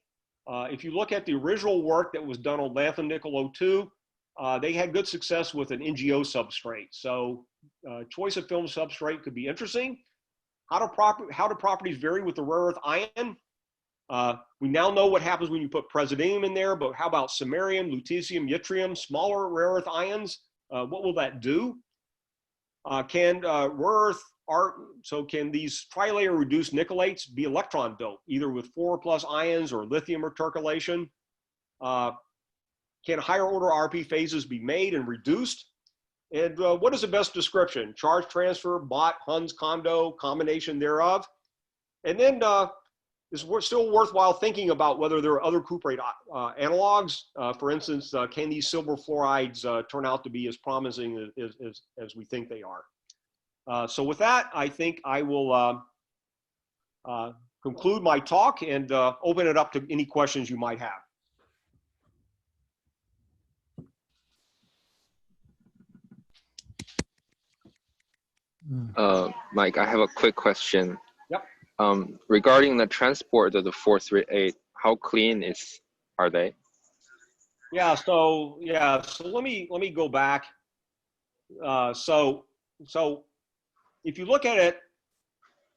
S2: If you look at the original work that was done on lanthanum nickel 02, they had good success with an NGO substrate. So choice of film substrate could be interesting. How do properties vary with the rare earth ion? We now know what happens when you put praseodymium in there, but how about samarium, lutetium, yttrium, smaller rare earth ions? What will that do? Can these trilayer reduced Nickelates be electron doped, either with 4+ ions or lithium intercalation? Can higher order RP phases be made and reduced? And what is the best description? Charge transfer, bot, Hun's condo, combination thereof. And then it's still worthwhile thinking about whether there are other cuprate analogs. For instance, can these silver fluorides turn out to be as promising as we think they are? So with that, I think I will conclude my talk and open it up to any questions you might have.
S7: Mike, I have a quick question.
S2: Yep.
S7: Regarding the transport of the 438, how clean are they?
S2: Yeah. So let me go back. So if you look at it,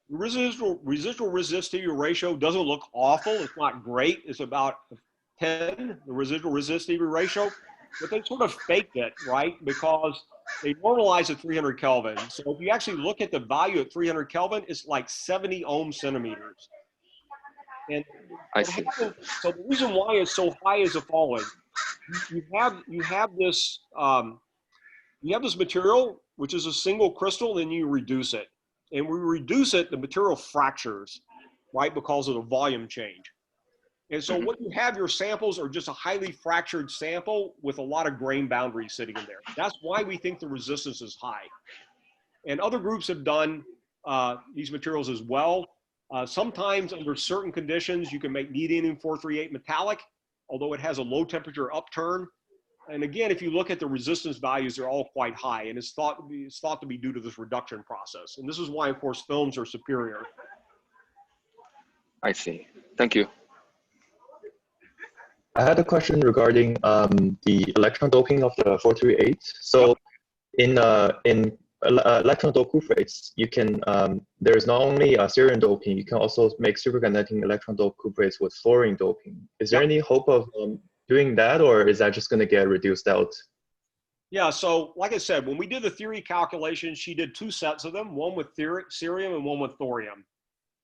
S2: residual resistivity ratio doesn't look awful. It's not great. It's about 10, the residual resistivity ratio, but they sort of faked it, right? Because they normalize at 300 Kelvin. So if you actually look at the value at 300 Kelvin, it's like 70 ohm centimeters. And
S7: I see.
S2: so the reason why it's so high is the following: you have this material which is a single crystal, then you reduce it, and we reduce it, the material fractures, right, because of the volume change. And so what you have, your samples are just a highly fractured sample with a lot of grain boundaries sitting in there. That's why we think the resistance is high. And other groups have done these materials as well. Sometimes under certain conditions, you can make neodymium 438 metallic, although it has a low temperature upturn. And again, if you look at the resistance values, they're all quite high, and it's thought to be due to this reduction process. And this is why, of course, films are superior.
S7: I see. Thank you.
S8: I had a question regarding the electron doping of the 438. So in electron dope cuprates, you can there's not only cerium doping, you can also make superconducting electron dope cuprates with fluorine doping. Is there any hope of doing that, or is that just going to get reduced out?
S2: Yeah, so like I said, when we did the theory calculations, she did 2 sets of them, one with cerium and one with thorium.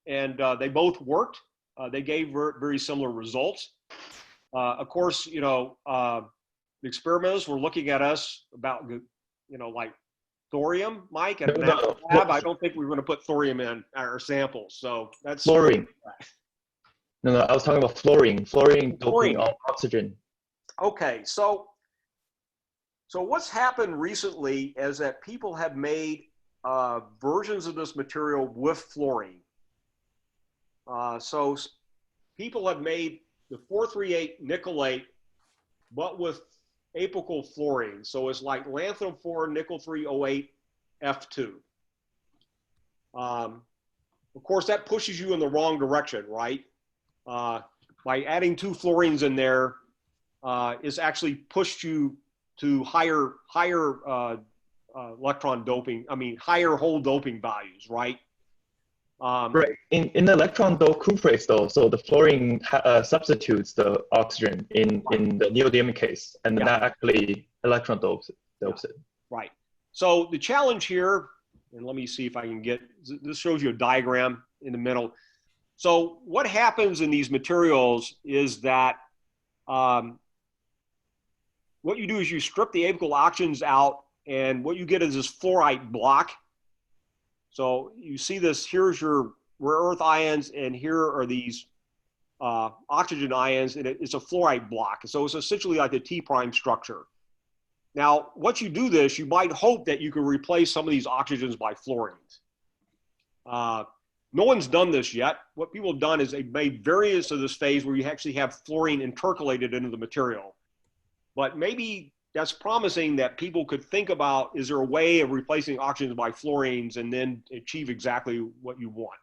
S2: And they both worked. They gave very similar results. Of course, you know, the experimenters were looking at us about, you know, like thorium, Mike, at the lab. I don't think we were going to put thorium in our samples. So that's
S8: fluorine. No, I was talking about fluorine doping on oxygen.
S2: Okay, so what's happened recently is that people have made versions of this material with fluorine. So people have made the 438 Nickelate, but with apical fluorine. So it's like lanthanum 4 nickel 308 F2. Of course, that pushes you in the wrong direction, right? By adding 2 fluorines in there, it's actually pushed you to higher electron doping. I mean, higher hole doping values, right?
S8: Right. In the electron dope cuprates, though, so the fluorine substitutes the oxygen in the neodymium case, and then that actually electron dopes it.
S2: Right. So the challenge here, and let me see if I can get this, shows you a diagram in the middle. So what happens in these materials is that what you do is you strip the apical oxygens out, and what you get is this fluorite block. So you see this, here's your rare earth ions, and here are these oxygen ions, and it's a fluorite block. So it's essentially like a T prime structure. Now, once you do this, you might hope that you can replace some of these oxygens by fluorines. No one's done this yet. What people have done is they've made variants of this phase where you actually have fluorine intercalated into the material. But maybe that's promising that people could think about, is there a way of replacing oxygens by fluorines and then achieve exactly what you want?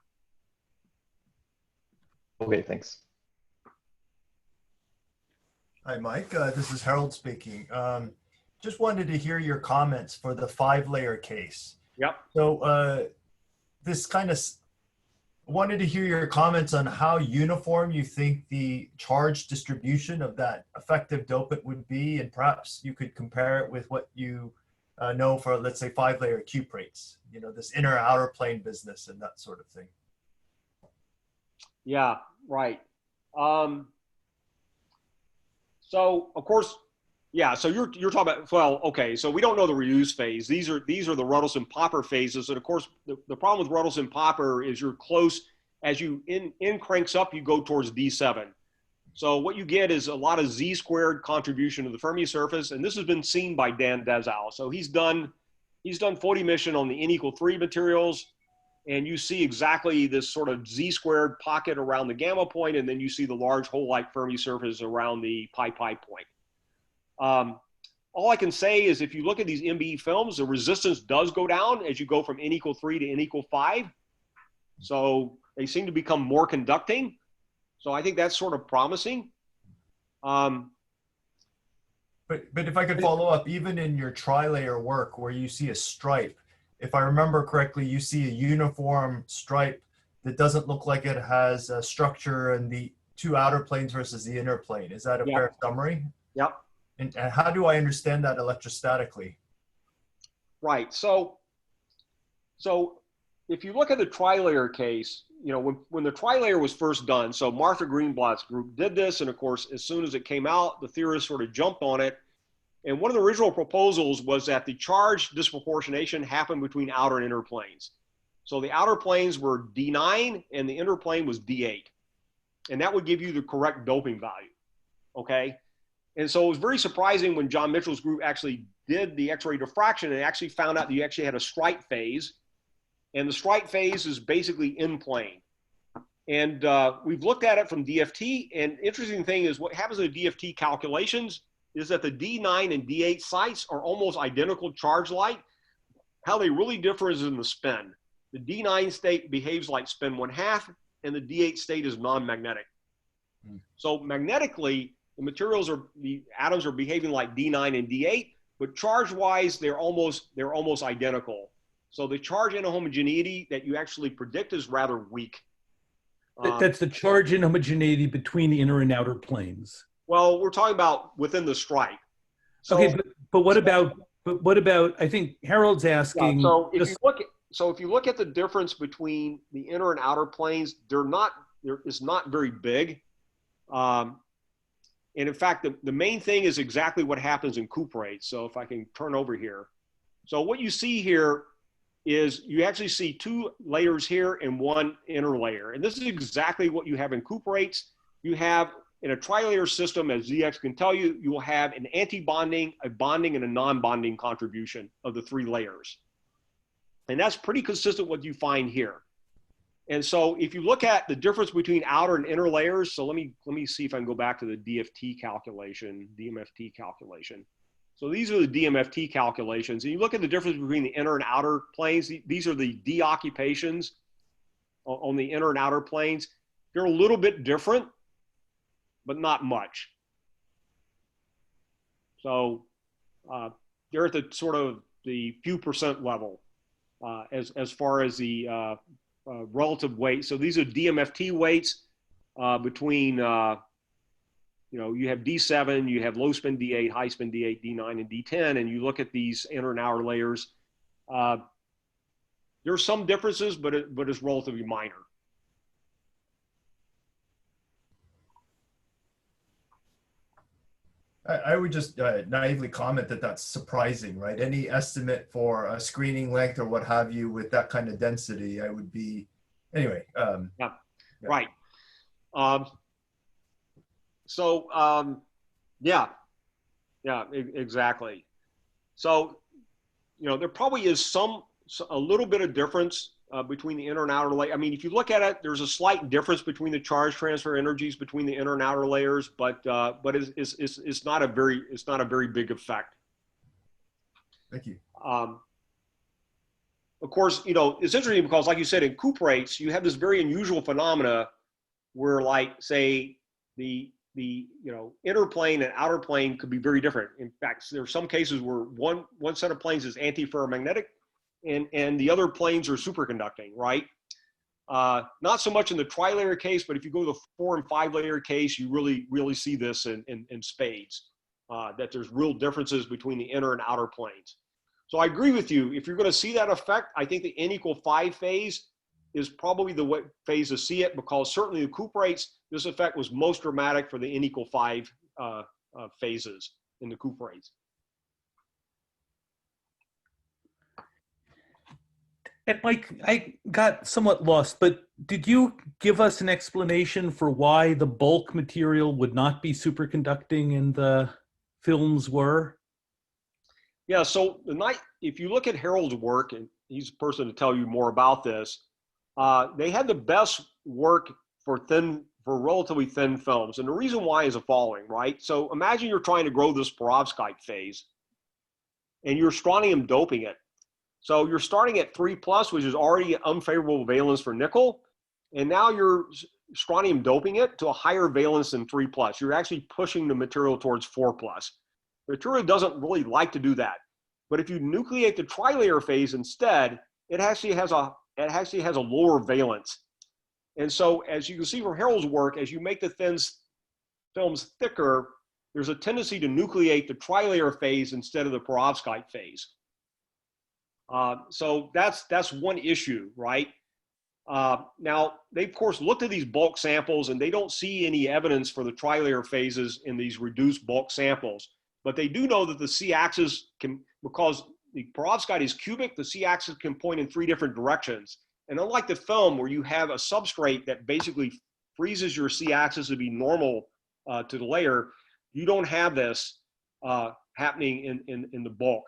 S8: Okay, thanks.
S9: Hi, Mike. This is Harold speaking. Just wanted to hear your comments for the 5-layer case.
S2: Yep.
S9: So this kind of wanted to hear your comments on how uniform you think the charge distribution of that effective dopant would be, and perhaps you could compare it with what you know for, let's say, 5-layer cuprates, you know, this inner outer plane business and that sort of thing.
S2: Yeah, right. So of course, yeah, so you're talking about, well, okay, so we don't know the reuse phase. These are the Ruddleston-Popper phases. And of course, the problem with Ruddleston-Popper is you're close, as you in cranks up, you go towards D7. So what you get is a lot of Z-squared contribution to the Fermi surface. And this has been seen by Dan Dezau. So he's done he's done photo emission on the N=3 materials, and you see exactly this sort of Z-squared pocket around the gamma point, and then you see the large hole-like Fermi surface around the pi-pi point. All I can say is if you look at these MBE films, the resistance does go down as you go from N=3 to N=5. So they seem to become more conducting. So I think that's sort of promising.
S9: But if I could follow up, even in your tri-layer work where you see a stripe, if I remember correctly, you see a uniform stripe that doesn't look like it has a structure in the two outer planes versus the inner plane. Is that a fair summary?
S2: Yep.
S9: And how do I understand that electrostatically?
S2: Right. So if you look at the tri-layer case, you know, when the tri-layer was first done, so Martha Greenblatt's group did this, and of course, as soon as it came out, the theorists sort of jumped on it. And one of the original proposals was that the charge disproportionation happened between outer and inner planes. So the outer planes were D9 and the inner plane was D8. And that would give you the correct doping value, okay? And so it was very surprising when John Mitchell's group actually did the X-ray diffraction and actually found out that you actually had a stripe phase. And the stripe phase is basically in plane. And we've looked at it from DFT, and interesting thing is what happens in the DFT calculations is that the D9 and D8 sites are almost identical charge light. How they really differ is in the spin. The D9 state behaves like spin 1/2, and the D8 state is non-magnetic. So magnetically, the atoms are behaving like D9 and D8, but charge-wise, they're almost identical. So the charge inhomogeneity that you actually predict is rather weak.
S1: That's the charge inhomogeneity between the inner and outer planes.
S2: Well, we're talking about within the stripe. So,
S1: okay, but what about I think Harold's asking.
S2: Yeah, so if you look at the difference between the inner and outer planes, it's not very big. And in fact, the main thing is exactly what happens in cuprates. So if I can turn over here. So what you see here is you actually see two layers here and one inner layer. And this is exactly what you have in cuprates. You have in a tri-layer system, as ZX can tell you, you will have an anti-bonding, a bonding, and a non-bonding contribution of the three layers. And that's pretty consistent with what you find here. And so if you look at the difference between outer and inner layers, so let me see if I can go back to the DMFT calculation. So these are the DMFT calculations. And you look at the difference between the inner and outer planes. These are the deoccupations on the inner and outer planes. They're a little bit different, but not much. So they're at the sort of the few percent level as far as the relative weight. So these are DMFT weights between, you have D7, you have low spin D8, high spin D8, D9, and D10, and you look at these inner and outer layers. There are some differences, but it's relatively minor.
S9: I would just naively comment that that's surprising, right? Any estimate for a screening length or what have you with that kind of density, I would be, anyway.
S2: Yeah, right. Exactly. So, there probably is a little bit of difference between the inner and outer layer. I mean, if you look at it, there's a slight difference between the charge transfer energies between the inner and outer layers, but it's not a very big effect.
S9: Thank you.
S2: Of course, it's interesting because, like you said, in cuprates, you have this very unusual phenomena where, like, say, the inner plane and outer plane could be very different. In fact, there are some cases where one set of planes is antiferromagnetic and the other planes are superconducting, right? Not so much in the tri-layer case, but if you go to the 4 and 5 layer case, you really see this in spades, that there's real differences between the inner and outer planes. So I agree with you. If you're going to see that effect, I think the N=5 phase is probably the phase to see it, because certainly the cuprates, this effect was most dramatic for the N=5 phases in the cuprates.
S1: And Mike, I got somewhat lost, but did you give us an explanation for why the bulk material would not be superconducting and the films were?
S2: Yeah, so if you look at Harold's work, and he's the person to tell you more about this, they had the best work for relatively thin films. And the reason why is the following, right? So imagine you're trying to grow this perovskite phase and you're strontium doping it. So you're starting at 3+, which is already unfavorable valence for nickel. And now you're strontium doping it to a higher valence than 3+. You're actually pushing the material towards 4+. The material doesn't really like to do that. But if you nucleate the trilayer phase instead, it actually has a lower valence. And so as you can see from Harold's work, as you make the films thicker, there's a tendency to nucleate the trilayer phase instead of the perovskite phase. So that's one issue, right? Now, they of course looked at these bulk samples and they don't see any evidence for the trilayer phases in these reduced bulk samples. But they do know that the C-axis can, because the perovskite is cubic, the C-axis can point in 3 different directions. And unlike the film where you have a substrate that basically freezes your C-axis to be normal to the layer, you don't have this happening in the bulk.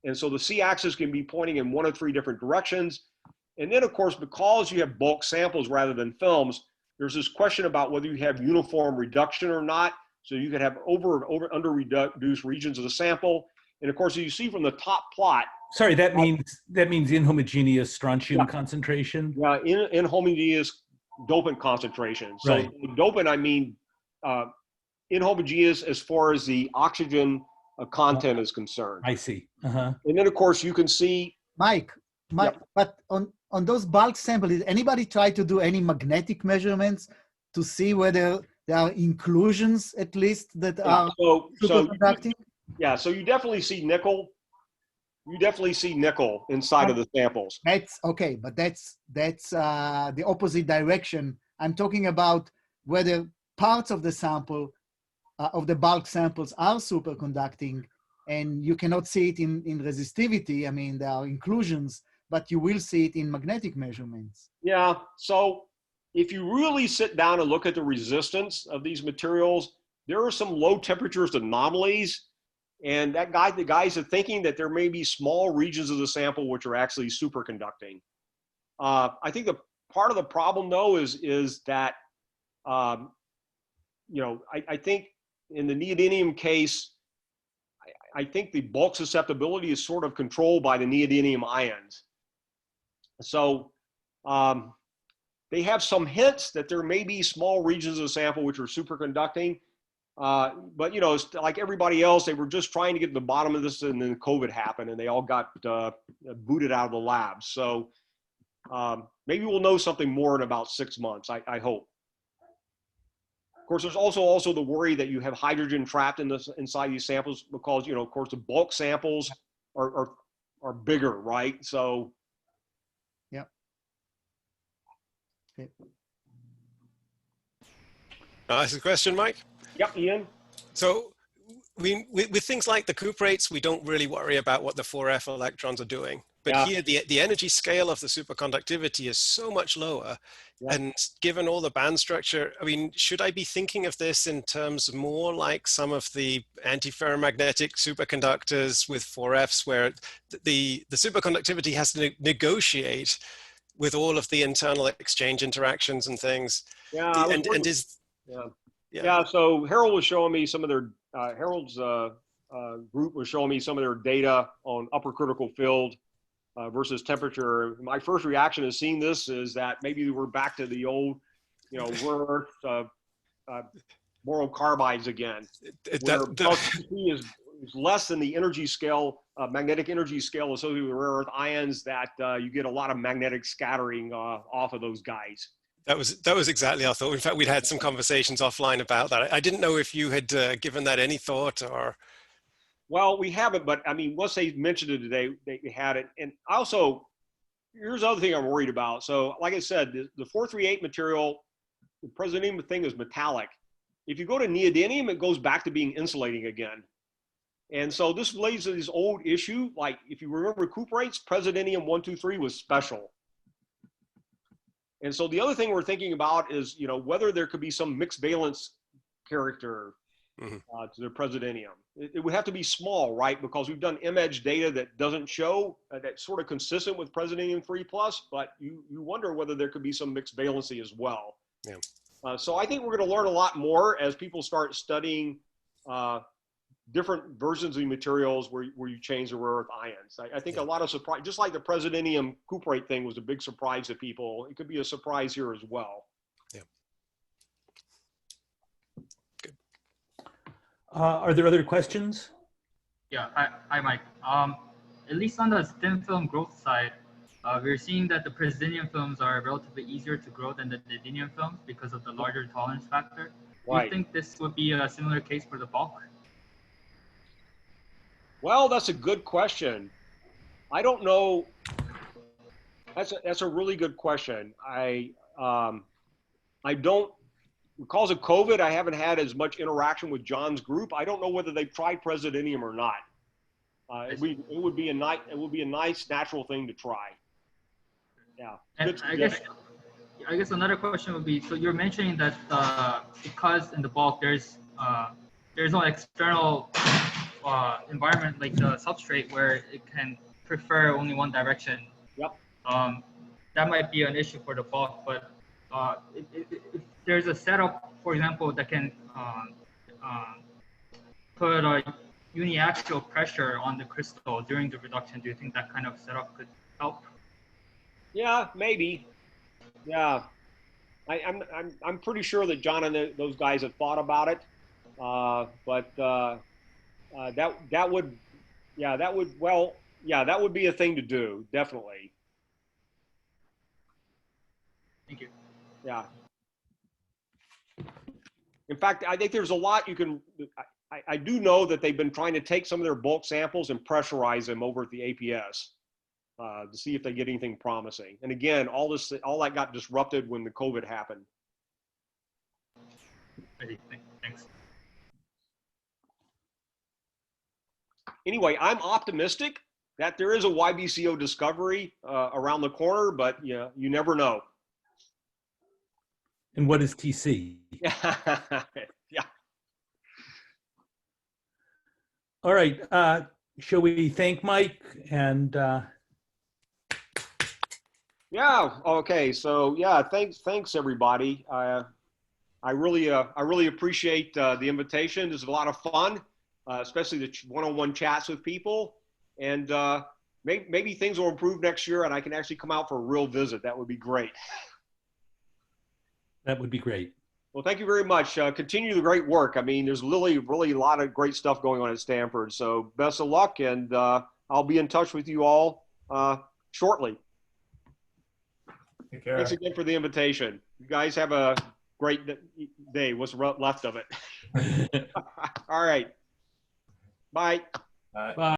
S2: And so the C-axis can be pointing in 1 of 3 different directions. And then of course, because you have bulk samples rather than films, there's this question about whether you have uniform reduction or not. So you could have under reduced regions of the sample. And of course, as you see from the top plot.
S1: Sorry, that means inhomogeneous strontium concentration?
S2: Yeah, inhomogeneous dopant concentration. So
S1: right.
S2: Dopant, I mean inhomogeneous as far as the oxygen content is concerned.
S1: I see. Uh-huh.
S2: And then of course you can see.
S4: Mike, but on those bulk samples, did anybody try to do any magnetic measurements to see whether there are inclusions at least that are superconducting?
S2: So you definitely see nickel. You definitely see nickel inside of the samples.
S4: That's okay, but that's the opposite direction. I'm talking about whether parts of the sample, of the bulk samples, are superconducting, and you cannot see it in resistivity. I mean, there are inclusions, but you will see it in magnetic measurements. Yeah.
S2: So if you really sit down and look at the resistance of these materials, there are some low temperatures anomalies. And the guys are thinking that there may be small regions of the sample which are actually superconducting. I think the part of the problem though is that, I think in the neodymium case, I think the bulk susceptibility is sort of controlled by the neodymium ions. So they have some hints that there may be small regions of the sample which are superconducting. But it's like everybody else, they were just trying to get to the bottom of this, and then COVID happened and they all got booted out of the lab. So maybe we'll know something more in about 6 months, I hope. Of course, there's also the worry that you have hydrogen trapped inside these samples because, of course, the bulk samples are bigger, right? So.
S4: Yeah. Okay.
S10: Ask a question, Mike?
S2: Yep, Ian.
S10: So with things like the cuprates, we don't really worry about what the 4F electrons are doing. But here, the energy scale of the superconductivity is so much lower. Yeah. And given all the band structure, I mean, should I be thinking of this in terms more like some of the antiferromagnetic superconductors with 4Fs, where the superconductivity has to negotiate with all of the internal exchange interactions and things?
S2: Yeah.
S10: Yeah.
S2: So Harold was showing me some of their, Harold's group was showing me some of their data on upper critical field versus temperature. My first reaction to seeing this is that maybe we're back to the old, rare earth boron carbides again. Is less than the energy scale, magnetic energy scale associated with rare earth ions, that you get a lot of magnetic scattering off of those guys.
S10: That was exactly our thought. In fact, we'd had some conversations offline about that. I didn't know if you had given that any thought or.
S2: Well, we haven't, but I mean, once they mentioned it today, they had it. And also, here's the other thing I'm worried about. So like I said, the 438 material, the praseodymium thing is metallic. If you go to neodymium, it goes back to being insulating again. And so this leads to this old issue. Like if you remember cuprates, praseodymium 123 was special. And so the other thing we're thinking about is, whether there could be some mixed valence character. to their Presidinium. It would have to be small, right? Because we've done image data that doesn't show that's sort of consistent with Presidinium 3+, but you wonder whether there could be some mixed valency as well.
S10: Yeah.
S2: So I think we're going to learn a lot more as people start studying different versions of the materials where you change the rare earth ions. I think a lot of surprise, just like the Presidinium cuprate thing was a big surprise to people, it could be a surprise here as well.
S10: Yeah. Good.
S1: Are there other questions?
S11: Yeah, hi Mike. At least on the thin film growth side, we're seeing that the Presidinium films are relatively easier to grow than the Neodymium films because of the larger tolerance factor. Do you think this would be a similar case for the bulk?
S2: Well, that's a good question. I don't know. That's a really good question. I don't, because of COVID, I haven't had as much interaction with John's group. I don't know whether they've tried Presidinium or not. It would be a nice natural thing to try. Yeah.
S11: And I guess another question would be, so you're mentioning that because in the bulk there's no external environment like the substrate where it can prefer only one direction.
S2: Yep.
S11: That might be an issue for the bulk, but if there's a setup, for example, that can put a uniaxial pressure on the crystal during the reduction, do you think that kind of setup could help?
S2: Yeah, maybe. Yeah, I'm pretty sure that John and those guys have thought about it, but that would be a thing to do, definitely.
S11: Thank you.
S2: Yeah. In fact, I think there's a lot you can. I do know that they've been trying to take some of their bulk samples and pressurize them over at the APS. To see if they get anything promising. And again, all that got disrupted when the COVID happened.
S11: Thanks.
S2: Anyway, I'm optimistic that there is a YBCO discovery around the corner, but you never know.
S1: And what is TC?
S2: Yeah.
S1: All right. Shall we thank Mike and?
S2: Yeah. Okay. So yeah, thanks everybody. I really appreciate the invitation. This is a lot of fun, especially the one-on-one chats with people. And maybe things will improve next year, and I can actually come out for a real visit. That would be great.
S1: That would be great.
S2: Well, thank you very much. Continue the great work. I mean, there's really a lot of great stuff going on at Stanford. So best of luck, and I'll be in touch with you all shortly.
S9: Take care.
S2: Thanks again for the invitation. You guys have a great day. What's left of it. All right. Bye.
S9: Bye.
S1: Bye.